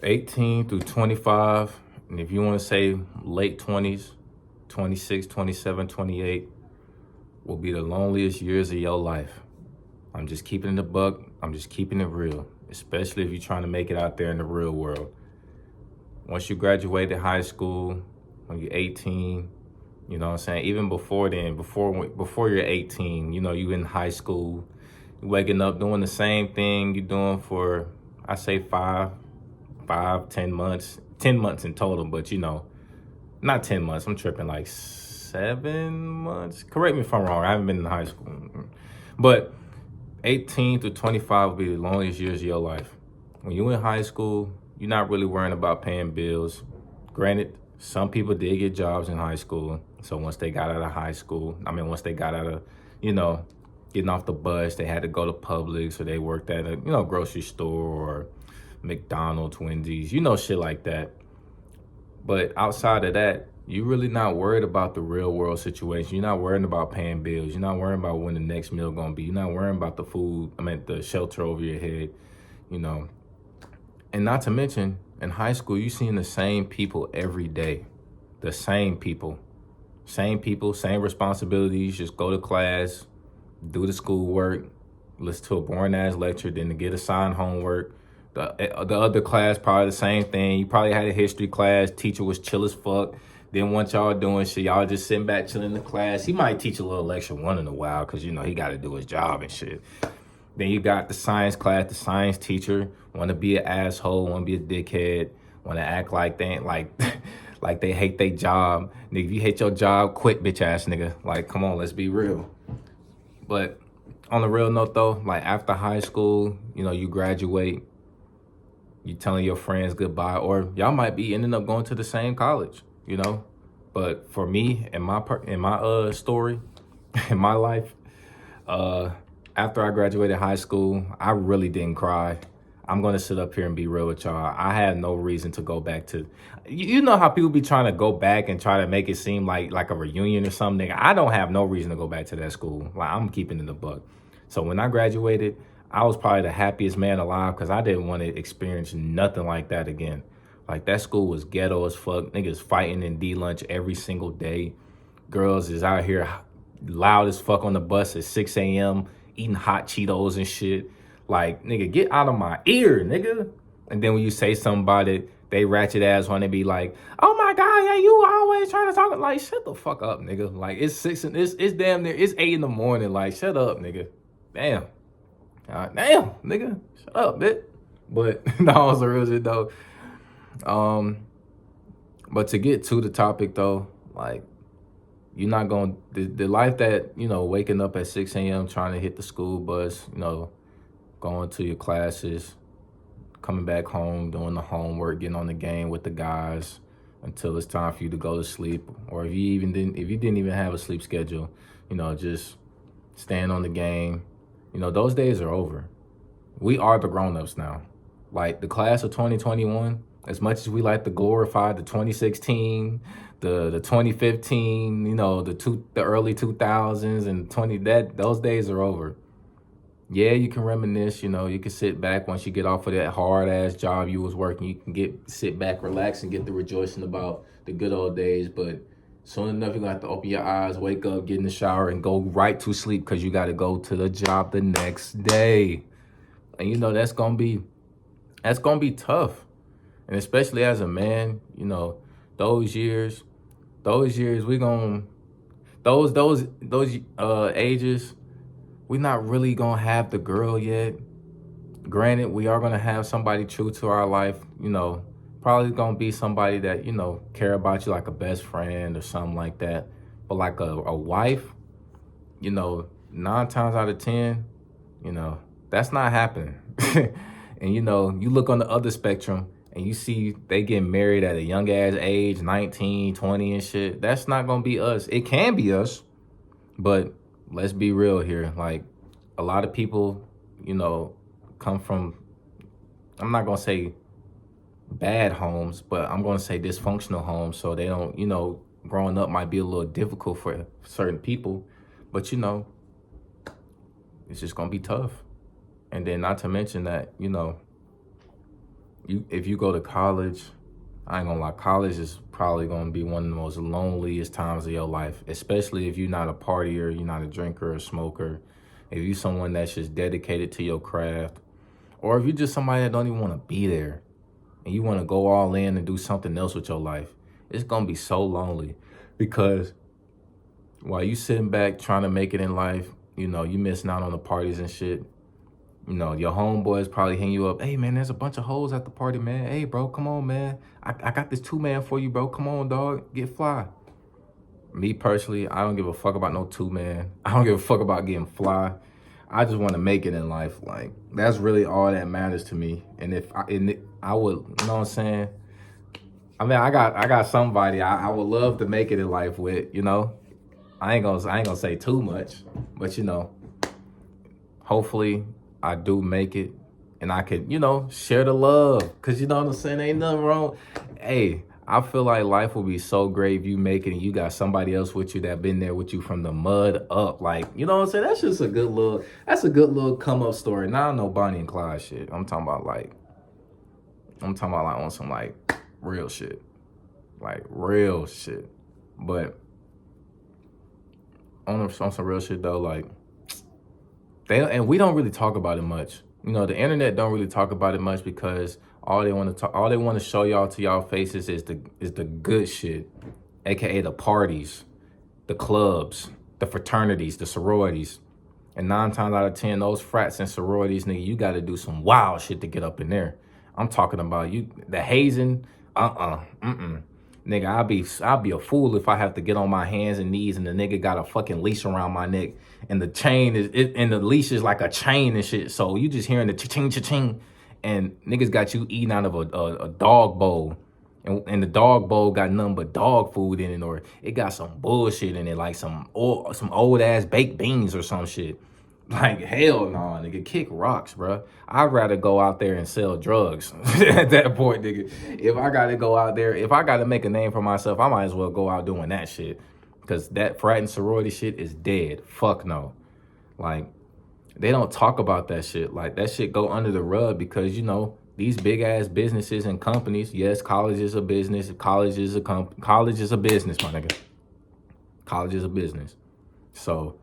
18 through 25, and if you want to say late 20s, 26, 27, 28, will be the loneliest years of your life. I'm just keeping it a buck. I'm just keeping it real, especially if you're trying to make it out there in the real world. Once you graduated high school, when you're 18, you know what I'm saying? Even before then, before you're 18, you know, you in high school, you waking up doing the same thing you're doing for, I say 10 months, 10 months in total, but you know, not 10 months, I'm tripping, like 7 months. Correct me if I'm wrong, I haven't been in high school. But 18 to 25 will be the longest years of your life. When you're in high school, you're not really worrying about paying bills. Granted, some people did get jobs in high school. So once they got out of high school, once they got out of, you know, getting off the bus, they had to go to Publix, or they worked at a, grocery store, or McDonald's, Wendy's, shit like that. But outside of that, you're really not worried about the real world situation. You're not worrying about paying bills. You're not worrying about when the next meal gonna be. You're not worrying about the food, the shelter over your head, you know. And not to mention, in high school, you're seeing the same people every day. The same people. Same people, same responsibilities. Just go to class, do the schoolwork, listen to a boring ass lecture, then to get assigned homework. The other class, probably the same thing. You probably had a history class. Teacher was chill as fuck. Didn't want y'all doing shit. Y'all just sitting back chilling in the class. He might teach a little lecture one in a while because, he got to do his job and shit. Then you got the science class. The science teacher want to be an asshole, want to be a dickhead, want to act like they ain't like they hate their job. Nigga, if you hate your job, quit, bitch ass nigga. Like, come on, let's be real. But on the real note though, like after high school, you graduate, you telling your friends goodbye, or y'all might be ending up going to the same college, But for me, in my story, in my life, after I graduated high school, I really didn't cry. I'm gonna sit up here and be real with y'all. I had no reason to go back to. You know how people be trying to go back and try to make it seem like a reunion or something. I don't have no reason to go back to that school. Like, I'm keeping it in the book. So when I graduated, I was probably the happiest man alive because I didn't want to experience nothing like that again. Like, that school was ghetto as fuck. Niggas fighting in D-lunch every single day. Girls is out here loud as fuck on the bus at 6 a.m. eating hot Cheetos and shit. Like, nigga, get out of my ear, nigga. And then when you say something about it, they ratchet ass want to be like, oh my God, yeah, you always trying to talk. Like, shut the fuck up, nigga. Like, it's damn near, it's 8 in the morning. Like, shut up, nigga. Damn. Damn, nigga. Shut up, bitch. But no, it's a real shit though. But to get to the topic though, like, you're not going to, the life that, waking up at 6 a.m. trying to hit the school bus, going to your classes, coming back home, doing the homework, getting on the game with the guys until it's time for you to go to sleep. Or if you didn't even have a sleep schedule, just staying on the game. Those days are over. We are the grown-ups now. Like, the class of 2021, as much as we like to glorify the 2016, the 2015, the early 2000s and those days are over. Yeah, you can reminisce, you can sit back once you get off of that hard ass job you was working. You can sit back, relax, and get the rejoicing about the good old days. But soon enough, you're gonna have to open your eyes, wake up, get in the shower, and go right to sleep because you got to go to the job the next day. And that's gonna be tough. And especially as a man, those years we gonna those ages, we're not really gonna have the girl yet. Granted, we are gonna have somebody true to our life, probably gonna be somebody that, care about you, like a best friend or something like that. But like a wife, 9 times out of 10, that's not happening. And you look on the other spectrum and you see they get married at a young ass age, 19, 20 and shit. That's not gonna be us. It can be us, but let's be real here. Like, a lot of people, come from, I'm not gonna say bad homes, but I'm gonna say dysfunctional homes. So they don't, growing up might be a little difficult for certain people, but it's just gonna be tough. And then not to mention that, if you go to college, I ain't gonna lie, college is probably gonna be one of the most loneliest times of your life, especially if you're not a partier, you're not a drinker or smoker, if you're someone that's just dedicated to your craft, or if you're just somebody that don't even want to be there and you want to go all in and do something else with your life. It's gonna be so lonely because while you sitting back trying to make it in life, you missing out on the parties and shit. Your homeboys probably hang you up. Hey, man, there's a bunch of hoes at the party, man. Hey, bro, come on, man. I got this 2-man for you, bro. Come on, dog. Get fly. Me, personally, I don't give a fuck about no 2-man. I don't give a fuck about getting fly. I just want to make it in life. Like, that's really all that matters to me. And if I would, you know what I'm saying? I mean, I got somebody I would love to make it in life with, I ain't gonna say too much, but hopefully I do make it and I could, share the love. Cause you know what I'm saying? Ain't nothing wrong. Hey, I feel like life will be so great if you make it and you got somebody else with you that been there with you from the mud up. Like, you know what I'm saying? That's just a good little come up story. Now no Bonnie and Clyde shit. I'm talking about like on some like real shit. Like real shit. But on some real shit though, like we don't really talk about it much. The internet don't really talk about it much because all they want to show y'all to y'all faces is the good shit, aka the parties, the clubs, the fraternities, the sororities. And 9 times out of 10, those frats and sororities, nigga, you got to do some wild shit to get up in there. I'm talking about the hazing. Nigga, I'll be a fool if I have to get on my hands and knees and the nigga got a fucking leash around my neck and the chain and the leash is like a chain and shit. So you just hearing the cha-ching, cha-ching, and niggas got you eating out of a dog bowl. And the dog bowl got nothing but dog food in it, or it got some bullshit in it, like some old ass baked beans or some shit. Like, hell no, nigga, kick rocks, bro. I'd rather go out there and sell drugs at that point, nigga. If I gotta go out there, if I gotta make a name for myself, I might as well go out doing that shit. Because that frat and sorority shit is dead. Fuck no. Like, they don't talk about that shit. Like, that shit go under the rug because, these big ass businesses and companies, yes, college is a business. College is a business, my nigga. College is a business. So,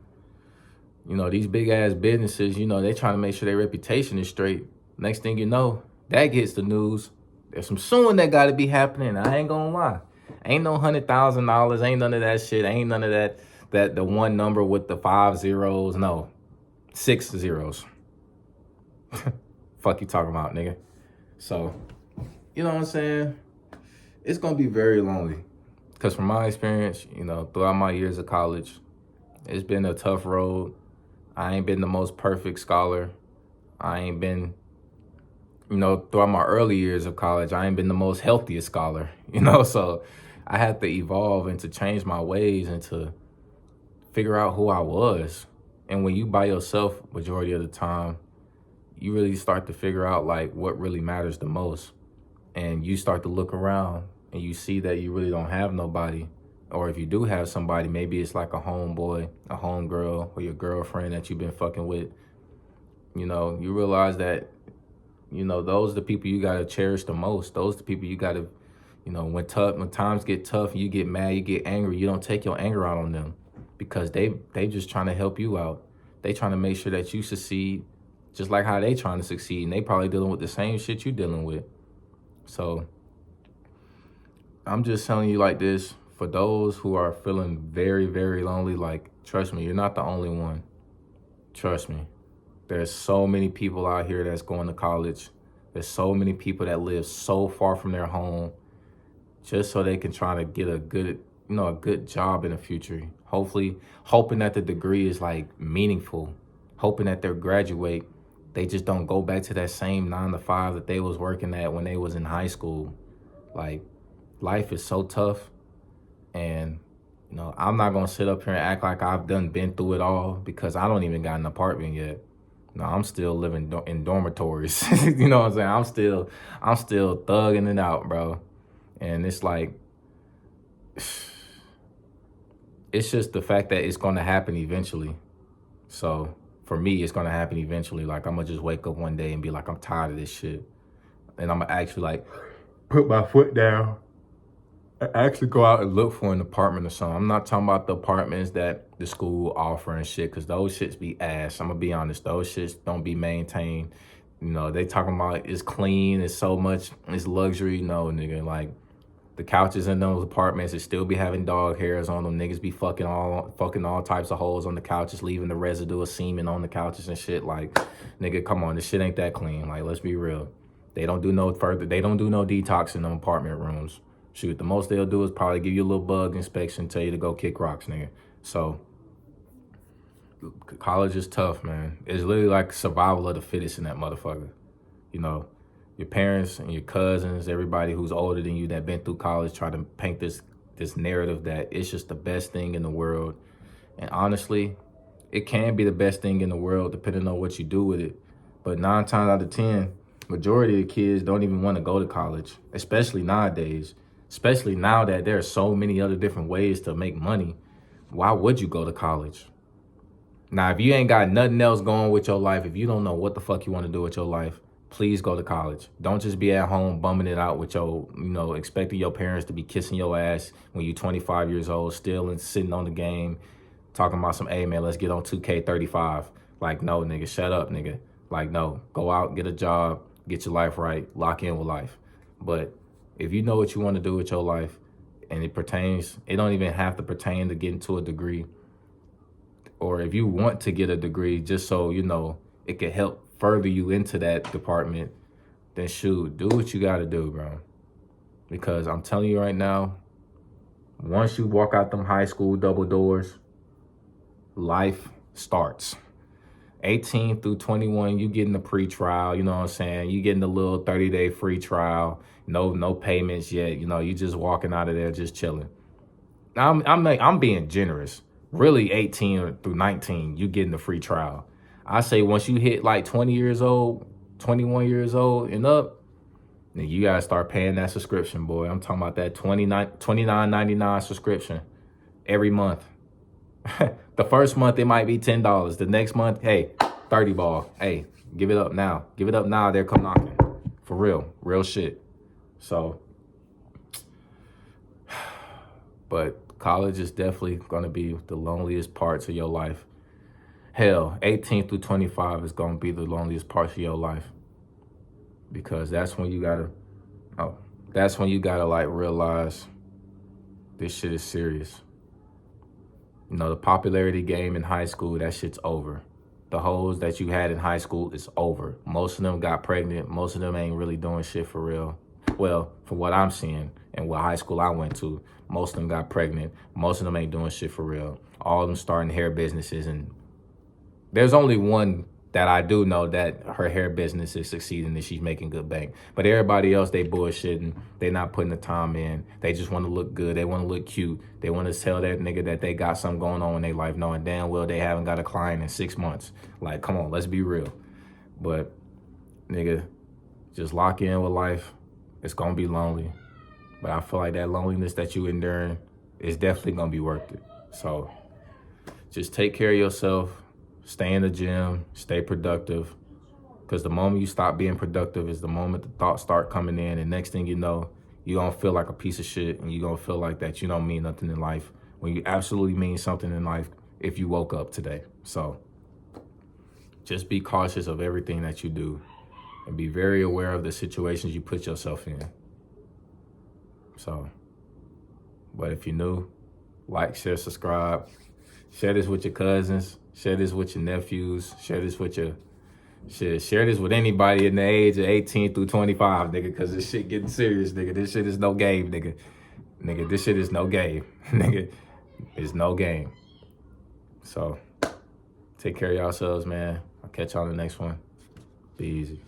these big ass businesses, they trying to make sure their reputation is straight. Next thing you know, that gets the news. There's some suing that got to be happening. I ain't gonna lie. Ain't no $100,000. Ain't none of that shit. Ain't none of that the one number with the 5 zeros. No, 6 zeros. Fuck you talking about, nigga. So, you know what I'm saying? It's gonna be very lonely. Because from my experience, throughout my years of college, it's been a tough road. I ain't been the most perfect scholar. I ain't been, throughout my early years of college, I ain't been the most healthiest scholar, so I had to evolve and to change my ways and to figure out who I was. And when you by yourself majority of the time, you really start to figure out like what really matters the most. And you start to look around and you see that you really don't have nobody. Or if you do have somebody, maybe it's like a homeboy, a homegirl, or your girlfriend that you've been fucking with. You realize that, those are the people you got to cherish the most. Those are the people you got to, when times get tough, you get mad, you get angry, you don't take your anger out on them because they just trying to help you out. They trying to make sure that you succeed just like how they trying to succeed. And they probably dealing with the same shit you dealing with. So I'm just telling you like this. For those who are feeling very, very lonely, like, trust me, you're not the only one. Trust me. There's so many people out here that's going to college. There's so many people that live so far from their home just so they can try to get a good job in the future. Hopefully, hoping that the degree is, like, meaningful. Hoping that they'll graduate. They just don't go back to that same 9 to 5 that they was working at when they was in high school. Like, life is so tough. And, I'm not going to sit up here and act like I've been through it all because I don't even got an apartment yet. I'm still living in dormitories. You know what I'm saying? I'm still thugging it out, bro. And it's like, it's just the fact that it's going to happen eventually. So for me, it's going to happen eventually. Like, I'm going to just wake up one day and be like, I'm tired of this shit. and I'm gonna actually like put my foot down and actually go out and look for an apartment or something. I'm not talking about the apartments that the school offer and shit, because those shits be ass. I'm gonna be honest, those shits don't be maintained. You know, they talking about it's clean, it's so much, it's luxury. No, nigga, like the couches in those apartments, it still be having dog hairs on them. Niggas be fucking all types of holes on the couches, leaving the residue of semen on the couches and shit. Like, nigga, come on, this shit ain't that clean. Like, let's be real. They don't do no detox in them apartment rooms. Shoot, the most they'll do is probably give you a little bug inspection, tell you to go kick rocks, nigga. So, college is tough, man. It's literally like survival of the fittest in that motherfucker. You know, your parents and your cousins, everybody who's older than you that been through college, try to paint this narrative that it's just the best thing in the world. And honestly, it can be the best thing in the world depending on what you do with it. But 9 times out of 10, majority of the kids don't even want to go to college, especially nowadays. Especially now that there are so many other different ways to make money. Why would you go to college? Now, if you ain't got nothing else going with your life, if you don't know what the fuck you want to do with your life, please go to college. Don't just be at home bumming it out with your, expecting your parents to be kissing your ass when you're 25 years old, still and sitting on the game, talking about some, hey man, let's get on 2K35. Like, no, nigga, shut up, nigga. Like, no, go out, get a job, get your life right, lock in with life. But if you know what you want to do with your life, and it don't even have to pertain to getting to a degree, or if you want to get a degree just so, it could help further you into that department, then shoot, do what you got to do, bro. Because I'm telling you right now, once you walk out them high school double doors, life starts. 18 through 21, you getting the pre-trial, you know what I'm saying? You getting the little 30-day free trial, no payments yet, you just walking out of there just chilling. I'm being generous. Really, 18 through 19, you getting the free trial. I say once you hit like 20 years old, 21 years old and up, then you gotta start paying that subscription, boy. I'm talking about that $29.99 subscription every month. The first month, it might be $10. The next month, hey, 30 ball. Hey, give it up now. Give it up now. They're come knocking. For real shit. So, but college is definitely going to be the loneliest parts of your life. Hell, 18 through 25 is going to be the loneliest parts of your life. Because that's when you got to like realize this shit is serious. The popularity game in high school, that shit's over. The hoes that you had in high school is over. Most of them got pregnant. Most of them ain't really doing shit for real. Well, from what I'm seeing and what high school I went to, most of them got pregnant. Most of them ain't doing shit for real. All of them starting hair businesses. And there's only one that I do know that her hair business is succeeding and she's making good bank. But everybody else, they bullshitting. They not putting the time in. They just want to look good. They want to look cute. They want to tell that nigga that they got something going on in their life, knowing damn well they haven't got a client in 6 months. Like, come on, let's be real. But, nigga, just lock in with life. It's going to be lonely. But I feel like that loneliness that you enduring is definitely going to be worth it. So, just take care of yourself. Stay in the gym, stay productive, because the moment you stop being productive is the moment the thoughts start coming in, and next thing you know, you're going to feel like a piece of shit, and you're going to feel like that you don't mean nothing in life when you absolutely mean something in life if you woke up today. So just be cautious of everything that you do and be very aware of the situations you put yourself in. So, but if you're new, like, share, subscribe, share this with your cousins. Share this with your nephews. Share this with share this with anybody in the age of 18 through 25, nigga, because this shit getting serious, nigga. This shit is no game, nigga. Nigga, this shit is no game. Nigga, it's no game. So, take care of yourselves, man. I'll catch y'all on the next one. Be easy.